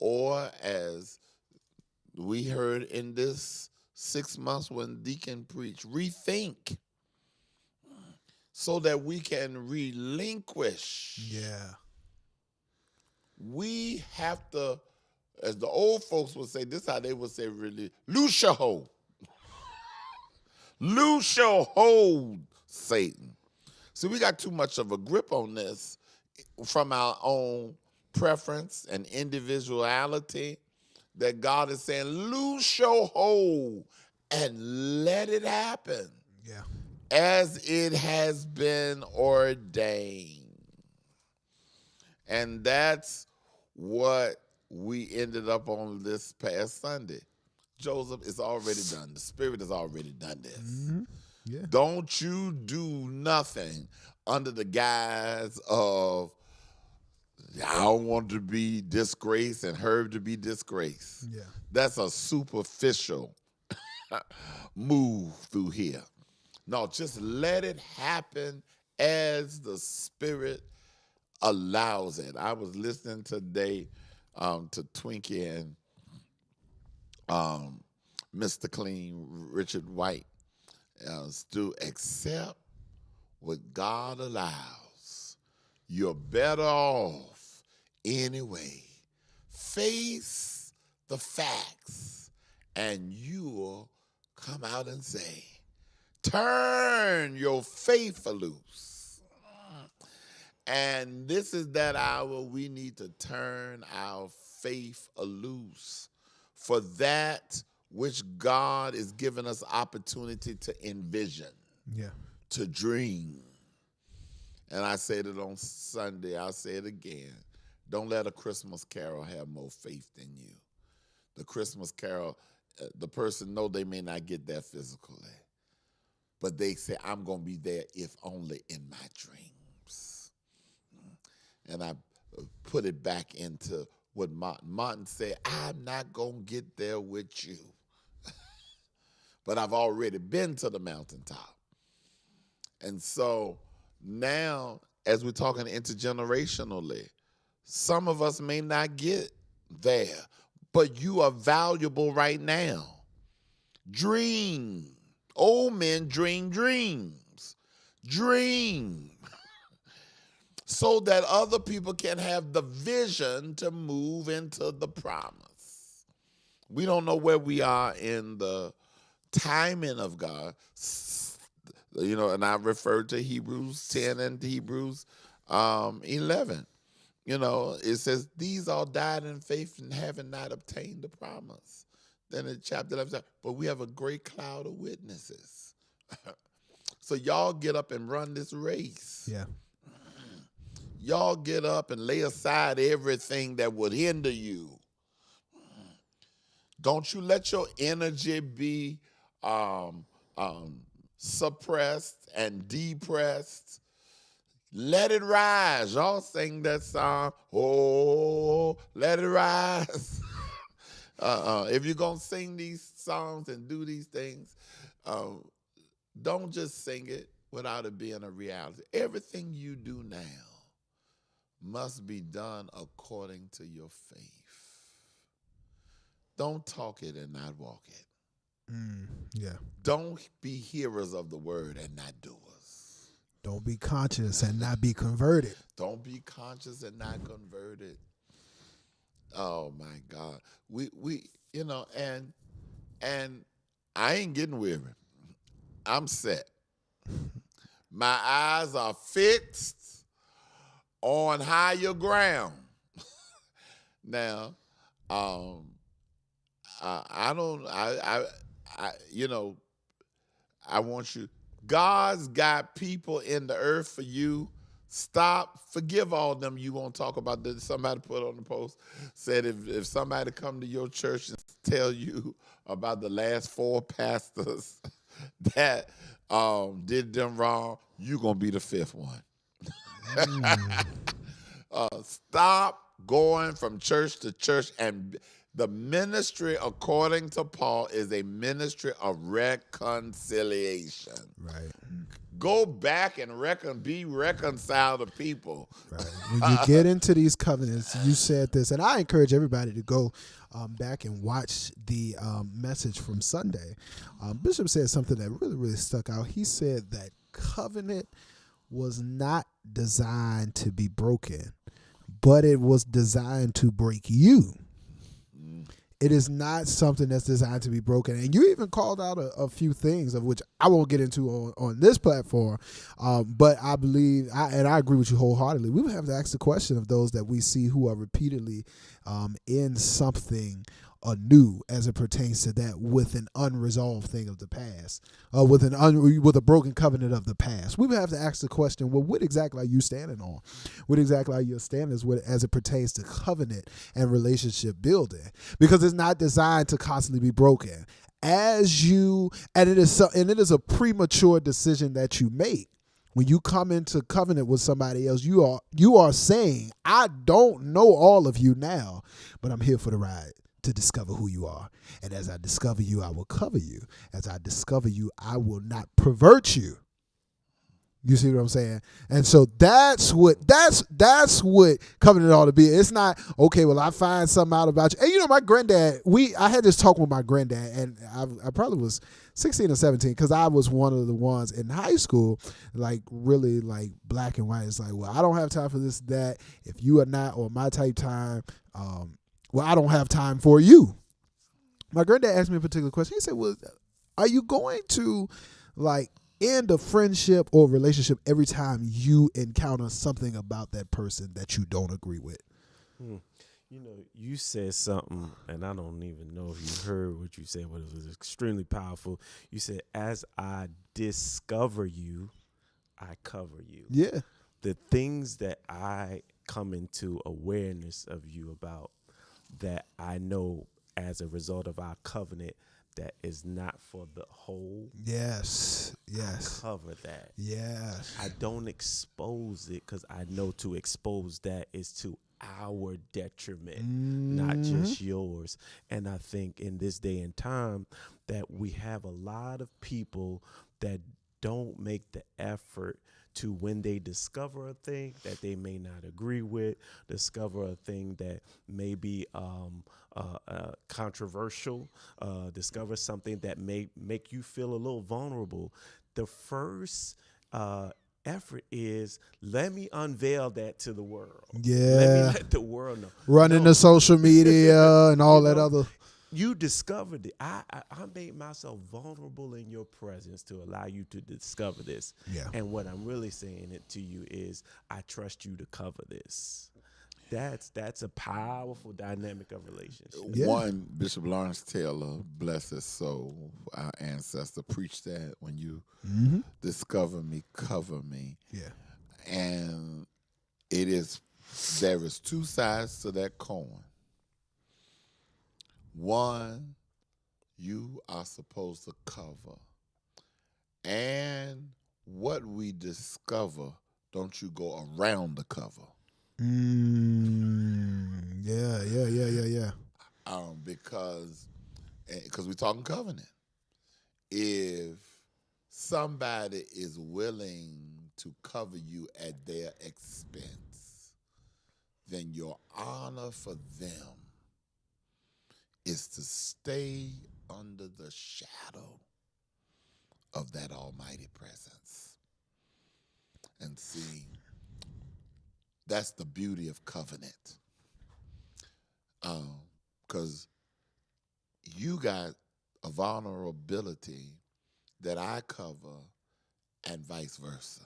or as we heard in this 6 months when Deacon preached, rethink, so that we can relinquish. Yeah. We have to, as the old folks would say, this is how they would say, really, loose your hold. Loose your hold, Satan. See, we got too much of a grip on this from our own preference and individuality, that God is saying, loose your hold and let it happen. Yeah. As it has been ordained. And that's what we ended up on this past Sunday. Joseph, it's already done. The Spirit has already done this. Mm-hmm. Yeah. Don't you do nothing under the guise of, I don't want to be disgraced and Herb to be disgraced. Yeah. That's a superficial move through here. No, just let it happen as the Spirit allows it. I was listening today to Twinkie and Mr. Clean, Richard White, to accept what God allows. You're better off anyway. Face the facts, and you'll come out and say, turn your faith loose. And this is that hour we need to turn our faith loose for that which God is giving us opportunity to envision, to dream. And I said it on Sunday, I'll say it again. Don't let a Christmas carol have more faith than you. The Christmas carol, the person know they may not get there physically, but they say, I'm going to be there if only in my dreams. And I put it back into what Martin said, I'm not going to get there with you. But I've already been to the mountaintop. And so now, as we're talking intergenerationally, some of us may not get there, but you are valuable right now. Dream. Old men dream dreams. Dream. So that other people can have the vision to move into the promise. We don't know where we are in the timing of God. And I referred to Hebrews 10 and Hebrews 11. It says, these all died in faith and having not obtained the promise. Then in chapter 11, but we have a great cloud of witnesses. So y'all get up and run this race. Yeah. Y'all get up and lay aside everything that would hinder you. Don't you let your energy be suppressed and depressed. Let it rise. Y'all sing that song, oh, let it rise. If you're going to sing these songs and do these things, don't just sing it without it being a reality. Everything you do now must be done according to your faith. Don't talk it and not walk it. Don't be hearers of the word and not doers. Don't be conscious and not be converted. Don't be conscious and not converted. Oh my God. We and I ain't getting weary. I'm set. My eyes are fixed on higher ground. Now, I want you. God's got people in the earth for you. Stop. Forgive all of them you won't talk about. That somebody put on the post, said if somebody come to your church and tell you about the last 4 pastors that did them wrong, you're going to be the 5th one. Stop going from church to church. And the ministry, according to Paul, is a ministry of reconciliation. Right. Go back and be reconciled to people. Right. When you get into these covenants, you said this, and I encourage everybody to go back and watch the message from Sunday. Bishop said something that really, really stuck out. He said that covenant was not designed to be broken, but it was designed to break you. It is not something that's designed to be broken. And you even called out a few things of which I won't get into on this platform. But I believe, and I agree with you wholeheartedly, we would have to ask the question of those that we see who are repeatedly in something anew as it pertains to that with an unresolved thing of the past, with a broken covenant of the past. We would have to ask the question, well, what exactly are you standing on? What exactly are your standards as it pertains to covenant and relationship building? Because it's not designed to constantly be broken. And it is a premature decision that you make. When you come into covenant with somebody else, you are saying, I don't know all of you now, but I'm here for the ride to discover who you are. And as I discover you, I will cover you. As I discover you, I will not pervert you. You see what I'm saying? And so that's what covenant ought to be. It's not, okay, well, I find something out about you. And my granddad, I had this talk with my granddad, and I probably was 16 or 17, because I was one of the ones in high school, like really like black and white. It's like, well, I don't have time for this, that. If you are not on my type time, well, I don't have time for you. My granddad asked me a particular question. He said, well, are you going to like end a friendship or relationship every time you encounter something about that person that you don't agree with. You know, you said something, and I don't even know if you heard what you said, but it was extremely powerful. You said, as I discover you, I cover you. Yeah. The things that I come into awareness of you about, that I know as a result of our covenant, that is not for the whole. Yes. Yes. Cover that. Yes. I don't expose it because I know to expose that is to our detriment, not just yours. And I think in this day and time that we have a lot of people that don't make the effort to, when they discover a thing that they may not agree with, discover a thing that may be controversial, discover something that may make you feel a little vulnerable. The first effort is, let me unveil that to the world. Let me Yeah. let the world know. Running No. the social media and all that other. You discovered it. I made myself vulnerable in your presence to allow you to discover this. Yeah. And what I'm really saying it to you is, I trust you to cover this. That's a powerful dynamic of relationship. Yeah. One, Bishop Lawrence Taylor, bless his soul, our ancestor, preached that when you discover me, cover me. Yeah. And there is two sides to that coin. One, you are supposed to cover. And what we discover, don't you go around the cover. Yeah. Because we're talking covenant. If somebody is willing to cover you at their expense, then your honor for them is to stay under the shadow of that almighty presence. And see, that's the beauty of covenant. Because you got a vulnerability that I cover and vice versa.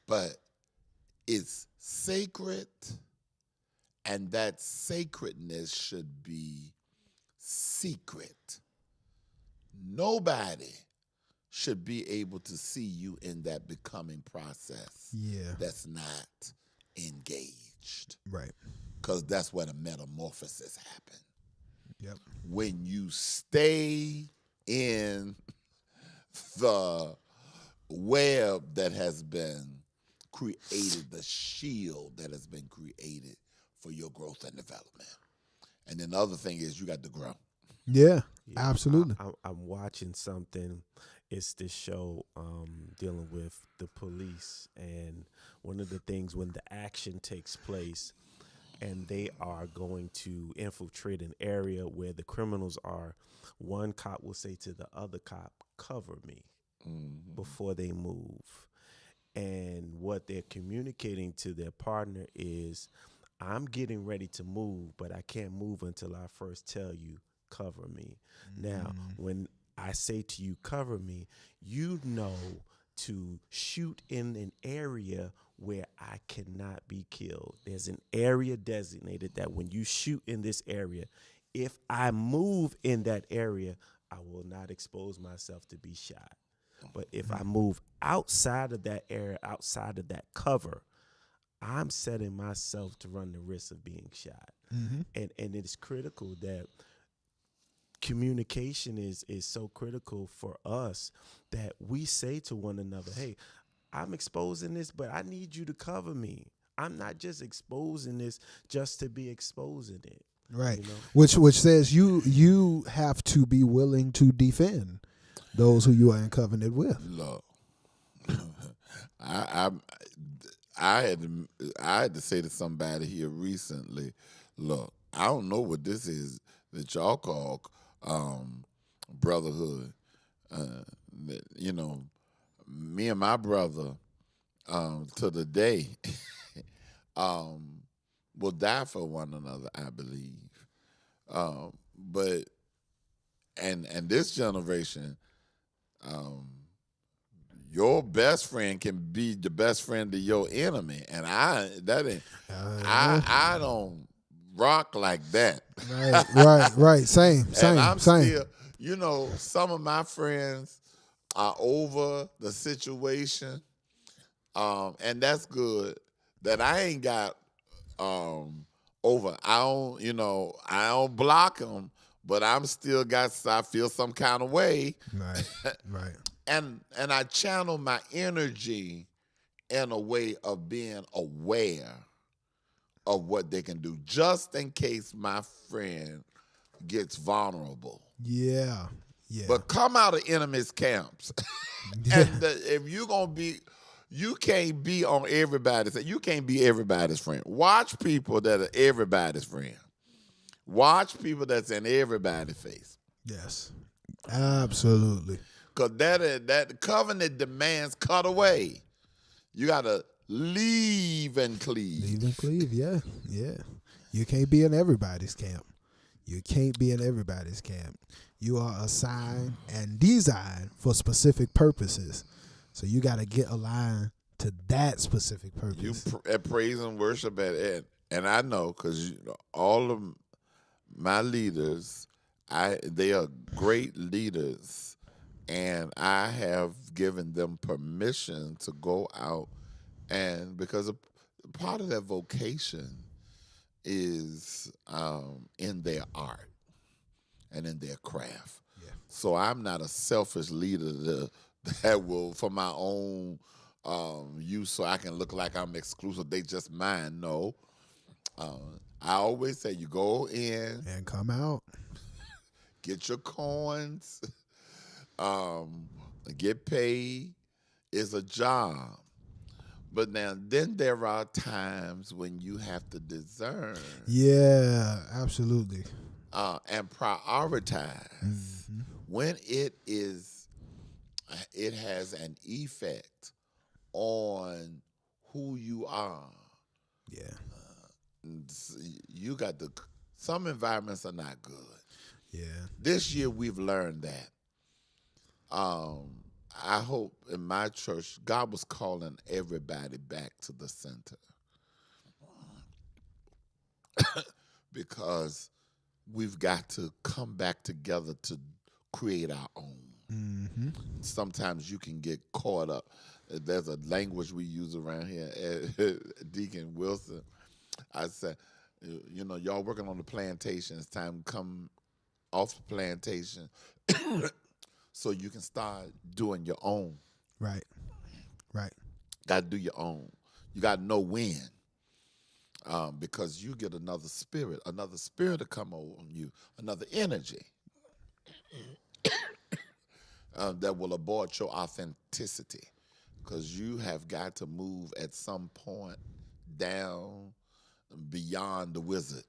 But it's sacred, and that sacredness should be secret. Nobody should be able to see you in that becoming process. Yeah. That's not engaged. Right. Because that's where the metamorphosis happen. Yep. When you stay in the web that has been created, the shield that has been created for your growth and development. And then the other thing is, you got to grow. Yeah. Absolutely. I'm watching something. It's this show dealing with the police, and one of the things, when the action takes place and they are going to infiltrate an area where the criminals are, one cop will say to the other cop, cover me, before they move. And what they're communicating to their partner is, I'm getting ready to move, but I can't move until I first tell you, cover me. Now, when I say to you, cover me, you know to shoot in an area where I cannot be killed. There's an area designated that when you shoot in this area, if I move in that area, I will not expose myself to be shot. But if I move outside of that area, outside of that cover, I'm setting myself to run the risk of being shot. And it is critical that communication is so critical for us, that we say to one another, hey, I'm exposing this, but I need you to cover me. I'm not just exposing this just to be exposing it. Right. You know? Which says you have to be willing to defend those who you are in covenant with. Look, I had to say to somebody here recently, look, I don't know what this is that y'all call brotherhood. You know, me and my brother to the day will die for one another, I believe. But and this generation, um, your best friend can be the best friend of your enemy, and I don't rock like that. Right. Same. And I'm still, some of my friends are over the situation, and that's good. That I ain't got over. I don't block them, but I'm still I feel some kind of way, Right. and I channel my energy in a way of being aware of what they can do, just in case my friend gets vulnerable. Yeah. But come out of enemies' camps, and if you're gonna be, you can't be on everybody's. You can't be everybody's friend. Watch people that are everybody's friend. Watch people that's in everybody's face. Yes. Absolutely. Cause that covenant demands cut away. You gotta leave and cleave. Leave and cleave. Yeah. You can't be in everybody's camp. You are assigned and designed for specific purposes. So you got to get aligned to that specific purpose. You at praise and worship and I know because all of my leaders, they are great leaders, and I have given them permission to go out, and because part of their vocation is in their art and in their craft. Yeah. So I'm not a selfish leader that will, for my own use, so I can look like I'm exclusive. They just mine. No. I always say you go in and come out. Get your coins, get paid. It's a job. But then there are times when you have to discern. Yeah, absolutely. And prioritize when it has an effect on who you are. Yeah. You got some environments are not good. Yeah. This year we've learned that. I hope in my church, God was calling everybody back to the center. Because we've got to come back together to create our own. Mm-hmm. Sometimes you can get caught up. There's a language we use around here, Deacon Wilson. I said, y'all working on the plantation. It's time to come off the plantation so you can start doing your own. Right. Got to do your own. You got to know when. Because you get another spirit to come on you, another energy that will abort your authenticity. Because you have got to move at some point down beyond the wizard.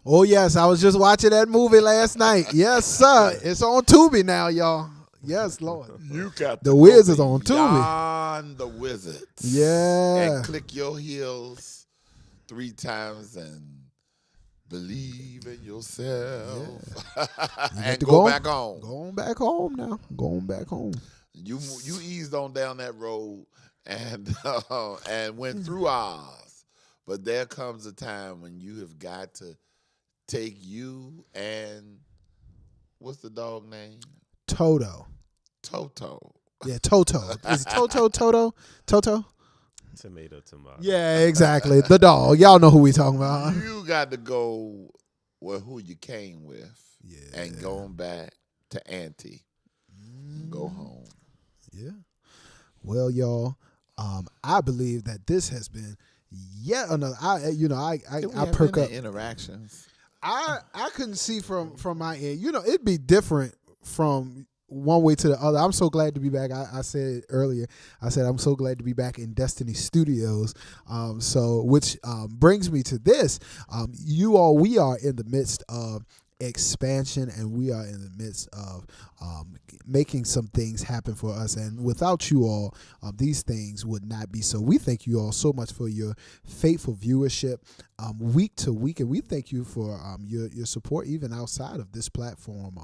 Oh, yes. I was just watching that movie last night. Yes, sir. It's on Tubi now, y'all. Yes, Lord. You got the Wizards on Tubi. Beyond the wizards. Yeah. And click your heels 3 times and believe in yourself. Yeah. And go back home. Going back home now. Going back home. You eased on down that road and went through ours. But there comes a time when you have got to take you and what's the dog name? Toto. Yeah, Toto. Is it Toto? Toto? Tomato. Yeah, exactly. The dog. Y'all know who we talking about. You got to go with who you came with. Yeah. And going back to Auntie. Go home. Yeah. Well, y'all, I believe that this has been yet another. I perk up interactions. I couldn't see from my end. It'd be different from one way to the other. I'm so glad to be back. I said earlier, I'm so glad to be back in Destiny Studios. Which brings me to this. We are in the midst of expansion, and we are in the midst of making some things happen for us. And without you all, these things would not be so. We thank you all so much for your faithful viewership week to week, and we thank you for your support even outside of this platform.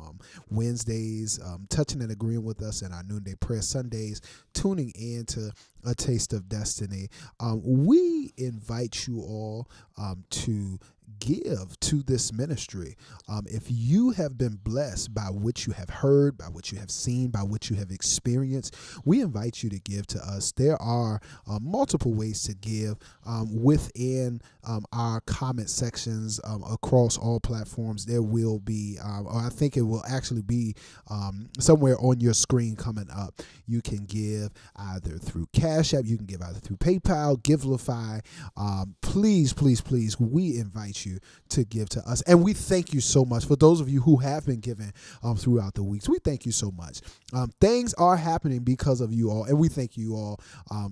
Wednesdays, touching and agreeing with us in our noonday prayer. Sundays, tuning in to A Taste of Destiny. We invite you all to give to this ministry. If you have been blessed by what you have heard, by what you have seen, by what you have experienced, we invite you to give to us. There are multiple ways to give within our comment sections across all platforms. There will be, or I think it will actually be somewhere on your screen coming up. You can give either through Cash App, you can give either through PayPal, Givelify. Please, please, please, we invite you to give to us. And we thank you so much for those of you who have been giving throughout the weeks. We thank you so much. Things are happening because of you all, and we thank you all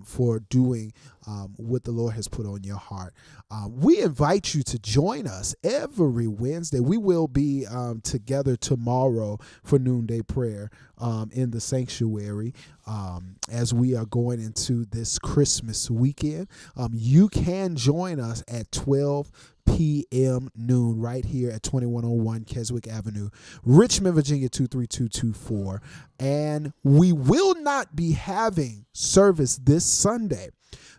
for doing what the Lord has put on your heart. We invite you to join us every Wednesday. We will be together tomorrow for noonday prayer in the sanctuary as we are going into this Christmas weekend. You can join us at 12 p.m. noon right here at 2101 Keswick Avenue, Richmond, Virginia 23224. And we will not be having service this Sunday,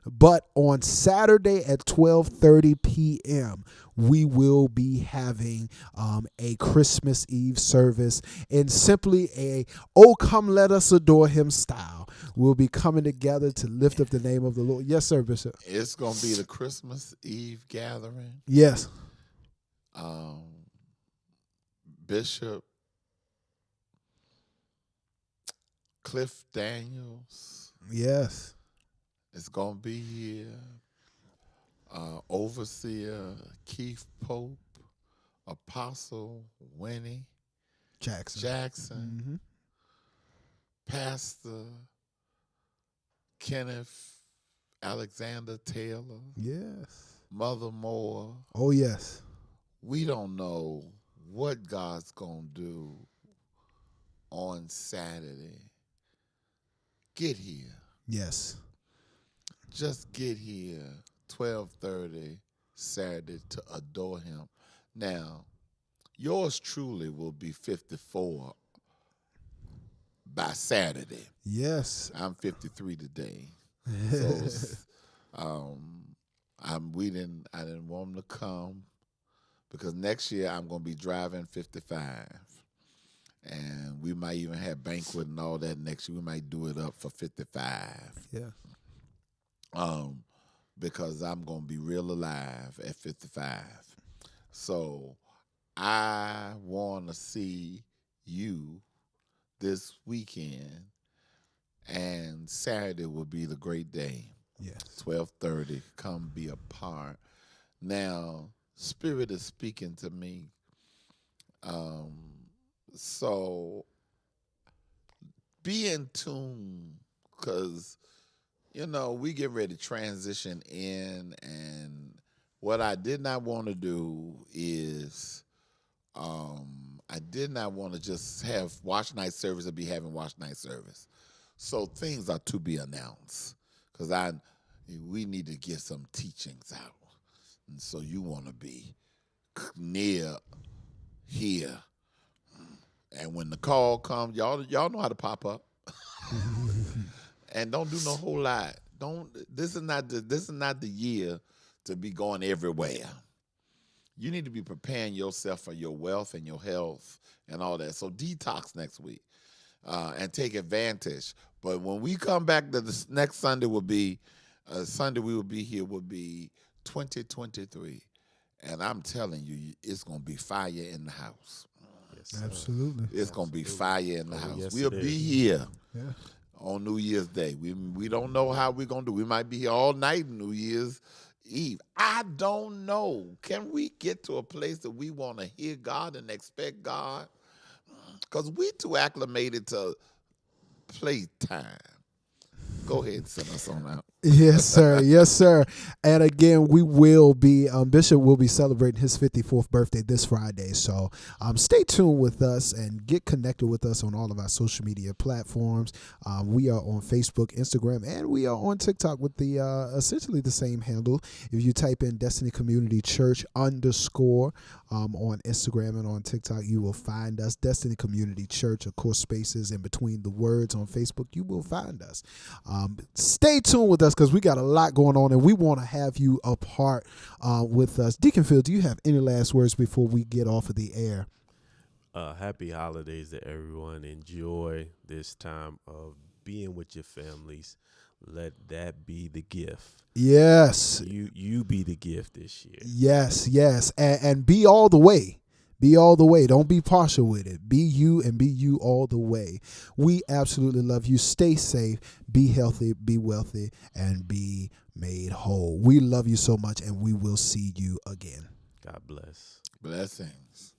but on Saturday at 12:30 p.m., we will be having a Christmas Eve service in simply a "Oh, come let us adore him" style. We'll be coming together to lift up the name of the Lord. Yes, sir, Bishop. It's going to be the Christmas Eve gathering. Yes. Bishop Cliff Daniels Yes. is going to be here. Overseer Keith Pope, Apostle Winnie Jackson, Pastor Kenneth Alexander Taylor, Yes. Mother Moore. Oh, yes. We don't know what God's going to do on Saturday. Get here. Yes. Just get here 12:30 Saturday to adore him. Now, yours truly will be 54 by Saturday. Yes. I'm 53 today. So I didn't want him to come because next year I'm going to be driving 55. And we might even have banquet and all that next year. We might do it up for 55. Yeah. Because I'm going to be real alive at 55. So I want to see you this weekend, and Saturday will be the great day. Yes. 12:30, come be a part. Now, Spirit is speaking to me. So be in tune, because we get ready to transition in, and what I did not want to do is I did not want to just have watch night service and be having watch night service. So things are to be announced, because we need to get some teachings out. And so you want to be near here. And when the call comes, y'all know how to pop up. And don't do no whole lot. This is not the year to be going everywhere. You need to be preparing yourself for your wealth and your health and all that. So detox next week and take advantage. But when we come back, the next Sunday will be Sunday we will be here will be 2023, and I'm telling you, it's gonna be fire in the house. Yes, Absolutely. It's gonna be fire in the house. Yes, We'll it be is. here Yeah. on New Year's Day. We don't know how we're gonna do. We might be here all night New Year's Eve. I don't know. Can we get to a place that we want to hear God and expect God? Because we too acclimated to playtime. Go ahead and send us on out. Yes, sir. Yes, sir. And again, we will be, Bishop will be celebrating his 54th birthday this Friday. So stay tuned with us and get connected with us on all of our social media platforms. We are on Facebook, Instagram, and we are on TikTok with the essentially the same handle. If you type in Destiny Community Church _ on Instagram and on TikTok, you will find us. Destiny Community Church, of course, spaces in between the words on Facebook, you will find us. Stay tuned with us because we got a lot going on and we want to have you a part with us. Deacon Phil, do you have any last words before we get off of the air? Happy holidays to everyone. Enjoy this time of being with your families. Let that be the gift. Yes. You be the gift this year. Yes, yes. And be all the way. Be all the way. Don't be partial with it. Be you and be you all the way. We absolutely love you. Stay safe. Be healthy. Be wealthy. And be made whole. We love you so much and we will see you again. God bless. Blessings.